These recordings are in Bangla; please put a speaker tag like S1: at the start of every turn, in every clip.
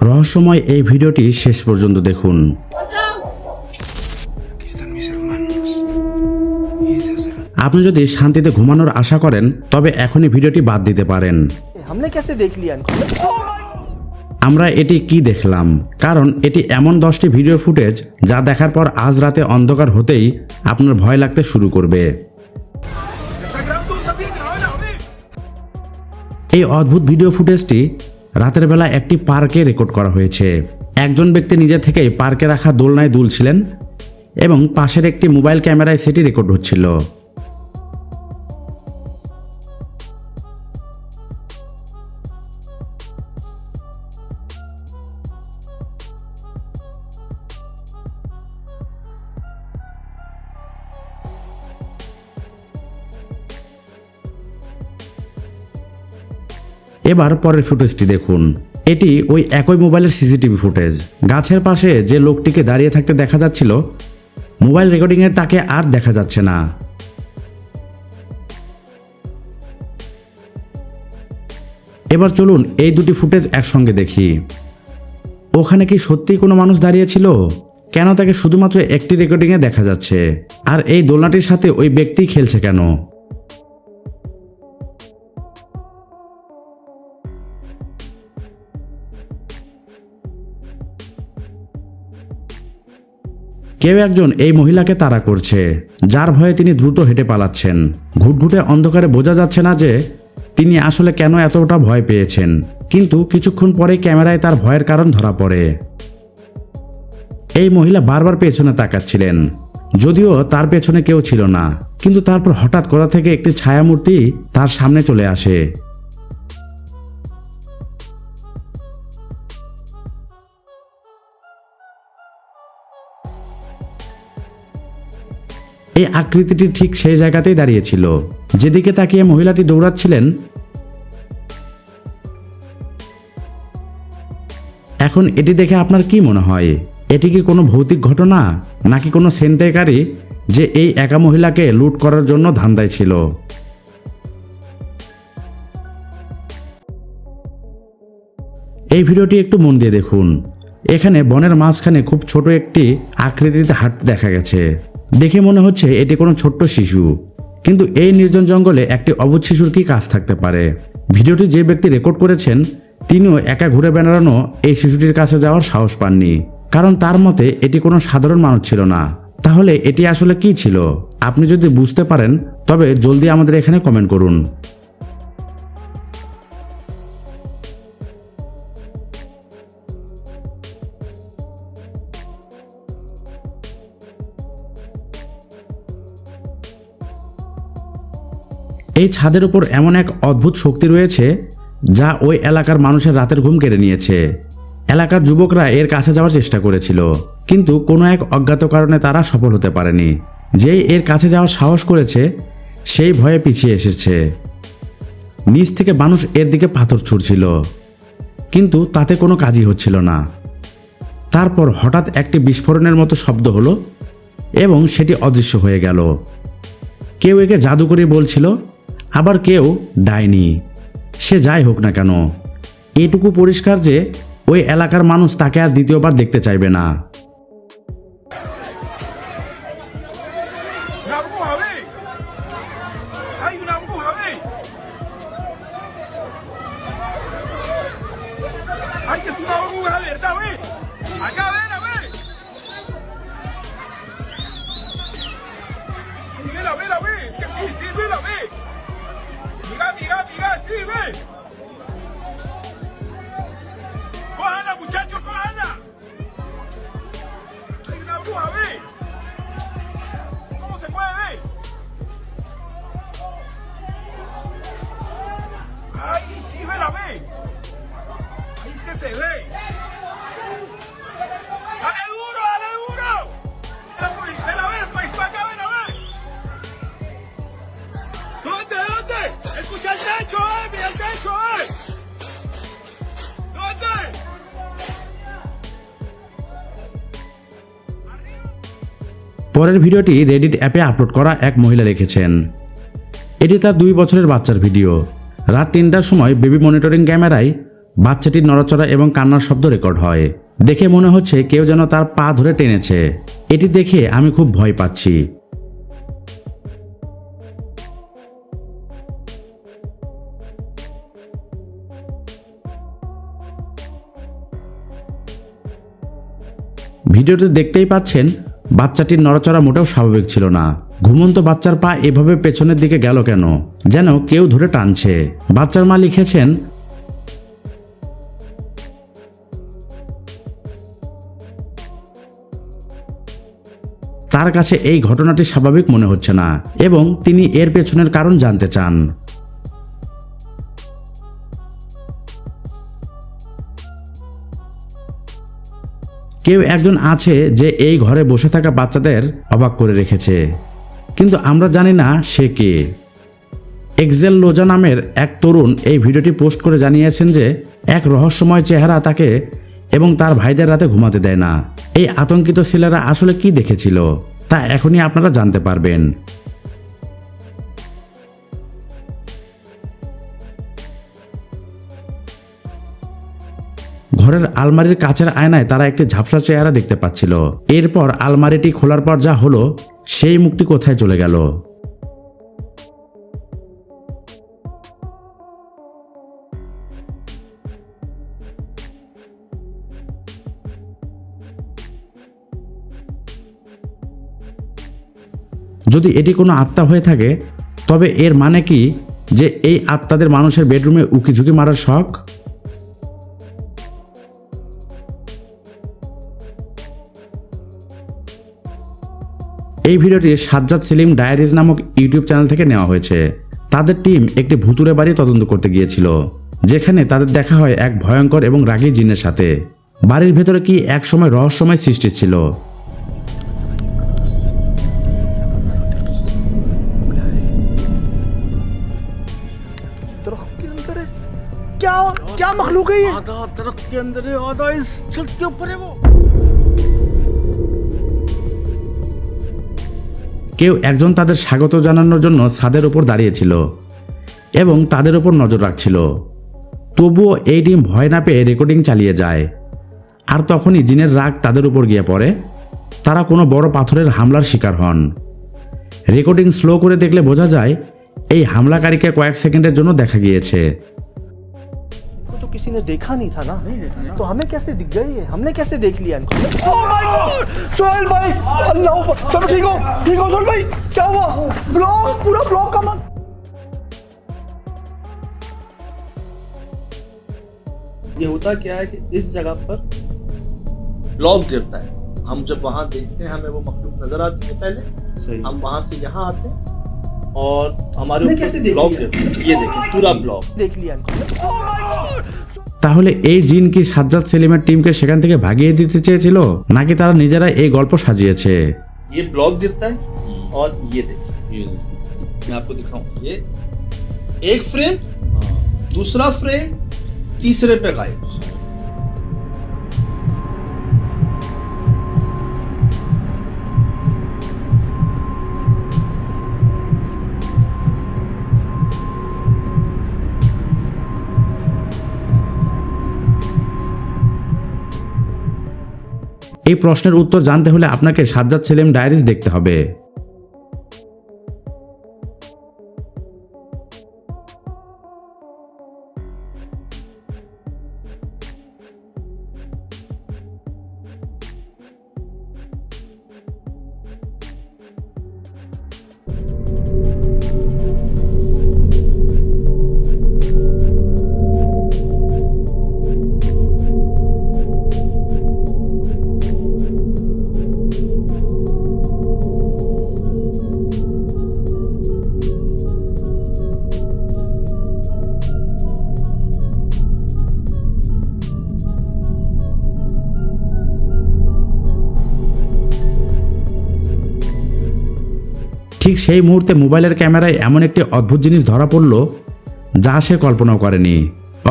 S1: রহস্যময় এই ভিডিওটি শেষ পর্যন্ত দেখুন। আপনি যদি শান্তিতে ঘুমানোর আশা করেন তবে এখনই ভিডিওটি বাদ দিতে পারেন। আমরা এটি কি দেখলাম, কারণ এটি এমন 10টি ভিডিও ফুটেজ যা দেখার পর আজ রাতে অন্ধকার হতেই আপনার ভয় লাগতে শুরু করবে। এই অদ্ভুত ভিডিও ফুটেজটি রাতের বেলা একটি পার্কে রেকর্ড করা হয়েছে। একজন ব্যক্তি নিজে থেকেই পার্কে রাখা দোলনায় দুলছিলেন এবং পাশের একটি মোবাইল ক্যামেরায় সেটি রেকর্ড হচ্ছিল। এবার পরের ফুটেজটি দেখুন। এটি ওই একই মোবাইলের সিসিটিভি ফুটেজ। গাছের পাশে যে লোকটিকে দাঁড়িয়ে থাকতে দেখা যাচ্ছিল, মোবাইল রেকর্ডিংয়ের তাকে আর দেখা যাচ্ছে না। এবার চলুন এই দুটি ফুটেজ একসঙ্গে দেখি। ওখানে কি সত্যিই কোনো মানুষ দাঁড়িয়ে ছিল? কেন তাকে শুধুমাত্র একটি রেকর্ডিংয়ে দেখা যাচ্ছে? আর এই দোলনাটির সাথে ওই ব্যক্তি খেলছে কেন? কেউ একজন এই মহিলাকে তাড়া করছে, যার ভয়ে তিনি দ্রুত হেঁটে পালাচ্ছেন। ঘুটঘুটে অন্ধকারে বোঝা যাচ্ছে না যে তিনি আসলে কেন এতটা ভয় পেয়েছেন, কিন্তু কিছুক্ষণ পরে ক্যামেরায় তার ভয়ের কারণ ধরা পড়ে। এই মহিলা বারবার পেছনে তাকাচ্ছিলেন, যদিও তার পেছনে কেউ ছিল না, কিন্তু তারপর হঠাৎ কোথা থেকে একটি ছায়ামূর্তি তার সামনে চলে আসে। এই আকৃতিটি ঠিক সেই জায়গাতেই দাঁড়িয়েছিল যেদিকে তাকিয়ে মহিলাটি দৌড়াচ্ছিলেন। এখন এটি দেখে আপনার কি মনে হয়? এটি কি কোনো ভৌতিক ঘটনা, নাকি কোনো ছিনতাইকারী যে এই একা মহিলাকে লুট করার জন্য ধান্দায় ছিল? এই ভিডিওটি একটু মন দিয়ে দেখুন। এখানে বনের মাঝখানে খুব ছোট একটি আকৃতিতে হাঁটতে দেখা গেছে। দেখে মনে হচ্ছে এটি কোনো ছোট্ট শিশু, কিন্তু এই নির্জন জঙ্গলে একটি অবুঝ শিশুর কি কাজ থাকতে পারে? ভিডিওটি যে ব্যক্তি রেকর্ড করেছেন তিনিও একা ঘুরে বেড়ানো এই শিশুটির কাছে যাওয়ার সাহস পাননি, কারণ তার মতে এটি কোনো সাধারণ মানুষ ছিল না। তাহলে এটি আসলে কি ছিল? আপনি যদি বুঝতে পারেন তবে জলদি আমাদের এখানে কমেন্ট করুন। এই ছাদের উপর এমন এক অদ্ভুত শক্তি রয়েছে যা ওই এলাকার মানুষের রাতের ঘুম কেড়ে নিয়েছে। এলাকার যুবকরা এর কাছে যাওয়ার চেষ্টা করেছিল, কিন্তু কোনো এক অজ্ঞাত কারণে তারা সফল হতে পারেনি। যেই এর কাছে যাওয়ার সাহস করেছে সেই ভয়ে পিছিয়ে এসেছে। নিচ থেকে মানুষ এর দিকে পাথর ছুঁড়ছিল, কিন্তু তাতে কোনো কাজই হচ্ছিল না। তারপর হঠাৎ একটি বিস্ফোরণের মতো শব্দ হলো এবং সেটি অদৃশ্য হয়ে গেল। কেউ একে জাদুকরি বলছিল, আবার কেউ ডাইনি। সে যাই হোক না কেন, এটুকু পরিষ্কার যে ওই এলাকার মানুষ তাকে আর দ্বিতীয়বার দেখতে চাইবে না। পরের ভিডিওটি রেডিট অ্যাপে আপলোড করা এক মহিলা রেখেছেন। এটি তার 2 বছরের বাচ্চার ভিডিও। রাত 3টার সময় বেবি মনিটরিং ক্যামেরায় বাচ্চাটির নড়াচড়া এবং কান্নার শব্দ রেকর্ড হয়। দেখে মনে হচ্ছে কেউ যেন তার পা ধরে টেনেছে। এটি দেখে আমি খুব ভয় পাচ্ছি। ভিডিওতে দেখতেই পাচ্ছেন বাচ্চাটির নড়াচড়া মোটেও স্বাভাবিক ছিল না। ঘুমন্ত বাচ্চার পা এভাবে পেছনের দিকে গেল কেন, যেন কেউ ধরে টানছে। বাচ্চার মা লিখেছেন, তার কাছে এই ঘটনাটি স্বাভাবিক মনে হচ্ছে না এবং তিনি এর পেছনের কারণ জানতে চান। কেউ একজন আছে যে এই ঘরে বসে থাকা বাচ্চাদের অবাক করে রেখেছে, কিন্তু আমরা জানি না সে কে। এক্সেল লোজা নামের এক তরুণ এই ভিডিওটি পোস্ট করে জানিয়েছেন যে এক রহস্যময় চেহারা তাকে এবং তার ভাইদের রাতে ঘুমাতে দেয় না। এই আতঙ্কিত ছেলেরা আসলে কি দেখেছিল তা এখনই আপনারা জানতে পারবেন। ঘরের আলমারির কাচের আয়নায় তারা একটি ঝাপসা চেহারা দেখতে পাচ্ছিল। এরপর আলমারিটি খোলার পর যা হলো, সেই মুখটি কোথায় চলে গেল? যদি এটি কোনো আত্মা হয়ে থাকে তবে এর মানে কি যে এই আত্মাদের মানুষের বেডরুমে উকিঝুঁকি মারার শখ? এই ভিডিওটি সাজ্জাদ সেলিম ডায়েরিজ নামক ইউটিউব চ্যানেল থেকে নেওয়া হয়েছে। তাদের টিম একটি ভুতুড়ে বাড়ি তদন্ত করতে গিয়েছিল, যেখানে তাদের দেখা হয় এক ভয়ঙ্কর এবং রাগী জিনের সাথে। বাড়ির ভেতরে কি এক সময় রহস্যময় সৃষ্টি ছিল?
S2: क्या मखलूक है ये? आधा दरख्त के अंदर है, आधा इस छत के ऊपर है वो।
S1: কেউ একজন তাদের স্বাগত জানানোর জন্য ছাদের উপর দাঁড়িয়েছিল এবং তাদের উপর নজর রাখছিল। তবুও এই টিম ভয় না পেয়ে রেকর্ডিং চালিয়ে যায়। আর তখনই জিনের রাগ তাদের উপর গিয়ে পড়ে। তারা কোনো বড় পাথরের হামলার শিকার হন। রেকর্ডিং স্লো করে দেখলে বোঝা যায় এই হামলাকারীকে কয়েক সেকেন্ডের জন্য দেখা গিয়েছে।
S2: तो किसी ने देखा नहीं था ना, तो हमें कैसे दिख गई है? हमने कैसे देख लिया इनको? Oh my God! सोहेल भाई, अल्लाह अकबर! सब ठीक हो सोहेल भाई? क्या हुआ? ब्लॉक, पूरा ब्लॉक का मन।
S3: ये होता क्या है कि इस जगह पर ब्लॉक गिरता है। हम जब वहां देखते हैं हमें वो मखलूक नजर आती है पहले, हम वहां से यहाँ आते हैं और हमारे ऊपर ब्लॉक गिरता है। ये देखिए पूरा ब्लॉक
S2: देख लिया इनको। Oh my God!
S1: তাহলে এই জিন কি সাজ্জাদ সেলিমের টিমকে সেখান থেকে ভাগিয়ে দিতে চেয়েছিল, নাকি তারা নিজেরা এই গল্প সাজিয়েছে?
S3: ये ब्लॉक गिरता है और ये देखिए, मैं आपको दिखाऊं, ये एक फ्रेम, दूसरा फ्रेम, तीसरे पे गायब।
S1: এই প্রশ্নের উত্তর জানতে হলে আপনাকে সাজ্জাদ সেলিম ডায়েরিজ দেখতে হবে। ঠিক সেই মুহূর্তে মোবাইলের ক্যামেরায় এমন একটি অদ্ভুত জিনিস ধরা পড়ল যা সে কল্পনাও করেনি।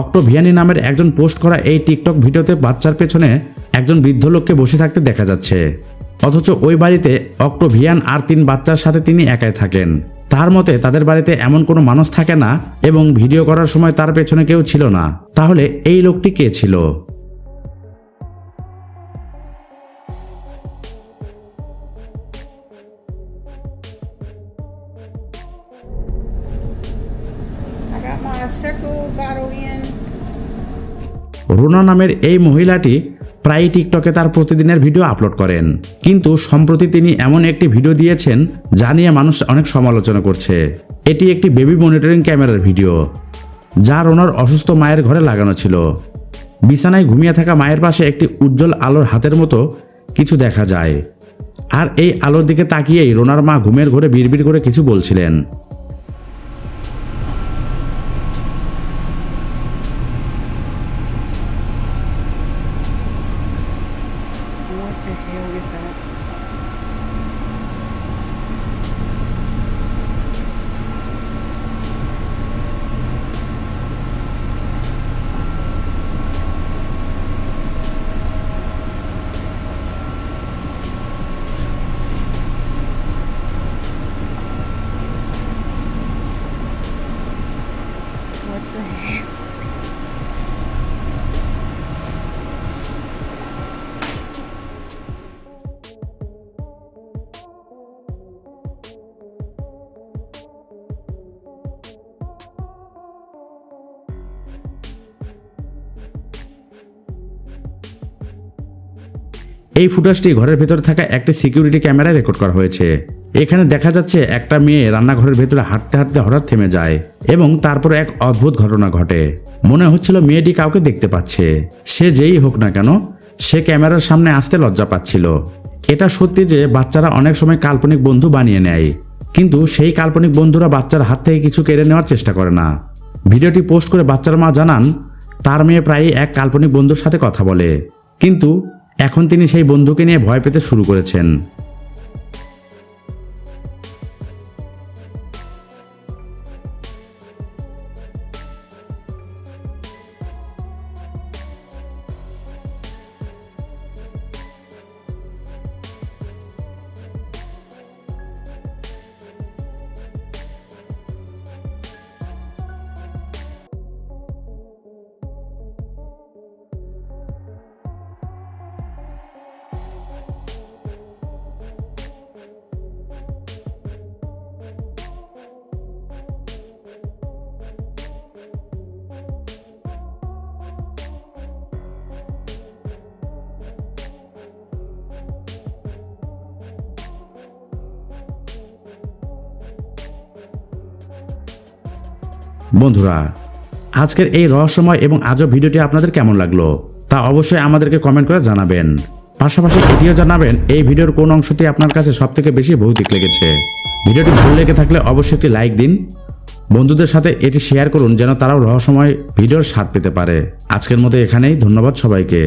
S1: অক্টোভিয়ানি নামের একজন পোস্ট করা এই টিকটক ভিডিওতে বাচ্চার পেছনে একজন বৃদ্ধ লোককে বসে থাকতে দেখা যাচ্ছে, অথচ ওই বাড়িতে অক্টোভিয়ান আর 3 বাচ্চার সাথে তিনি একাই থাকেন। তার মতে তাদের বাড়িতে এমন কোনো মানুষ থাকে না এবং ভিডিও করার সময় তার পেছনে কেউ ছিল না। তাহলে এই লোকটি কে ছিল?
S4: I got my circle bottle in.
S1: Runa নামের এই মহিলাটি প্রায়ই টিকটকে তার প্রতিদিনের ভিডিও আপলোড করেন, কিন্তু সম্প্রতি তিনি এমন একটি ভিডিও দিয়েছেন যা নিয়ে মানুষ অনেক সমালোচনা করছে। এটি একটি বেবি মনিটরিং ক্যামেরার ভিডিও, যা রুনার অসুস্থ মায়ের ঘরে লাগানো ছিল। বিছানায় ঘুমিয়ে থাকা মায়ের পাশে একটি উজ্জ্বল আলোর হাতের মতো কিছু দেখা যায়, আর এই আলোর দিকে তাকিয়েই রুনার মা ঘুমের ঘরে বিড়বিড় করে কিছু বলছিলেন।
S4: What the hell is that? What the heck?
S1: এই ফুটেজটি ঘরের ভেতরে থাকা একটি সিকিউরিটি ক্যামেরায় রেকর্ড করা হয়েছে। এখানে দেখা যাচ্ছে একটা মেয়ে রান্নাঘরের ভেতরে হাঁটতে হাঁটতে হঠাৎ থেমে যায় এবং তারপর এক অদ্ভুত ঘটনা ঘটে। মনে হচ্ছিল মেয়েটি কাউকে দেখতে পাচ্ছে। সে যেই হোক না কেন, সে ক্যামেরার সামনে আসতে লজ্জা পাচ্ছিল। এটা সত্যি যে বাচ্চারা অনেক সময় কাল্পনিক বন্ধু বানিয়ে নেয়, কিন্তু সেই কাল্পনিক বন্ধুরা বাচ্চার হাত থেকে কিছু কেড়ে নেওয়ার চেষ্টা করে না। ভিডিওটি পোস্ট করে বাচ্চার মা জানান তার মেয়ে প্রায়ই এক কাল্পনিক বন্ধুর সাথে কথা বলে, কিন্তু এখন তিনি সেই বন্ধুকে নিয়ে ভয় পেতে শুরু করেছেন। বন্ধুরা, আজকের এই রহস্যময় এবং আজব ভিডিওটি আপনাদের কেমন লাগলো তা অবশ্যই আমাদেরকে কমেন্ট করে জানাবেন। পাশাপাশি এটিও জানাবেন এই ভিডিওর কোন অংশটি আপনার কাছে সবথেকে বেশি ভৌতিক লেগেছে। ভিডিওটি ভালো লেগে থাকলে অবশ্যই একটি লাইক দিন, বন্ধুদের সাথে এটি শেয়ার করুন যেন তারাও রহস্যময় ভিডিওর স্বাদ পেতে পারে। আজকের মতো এখানেই, ধন্যবাদ সবাইকে।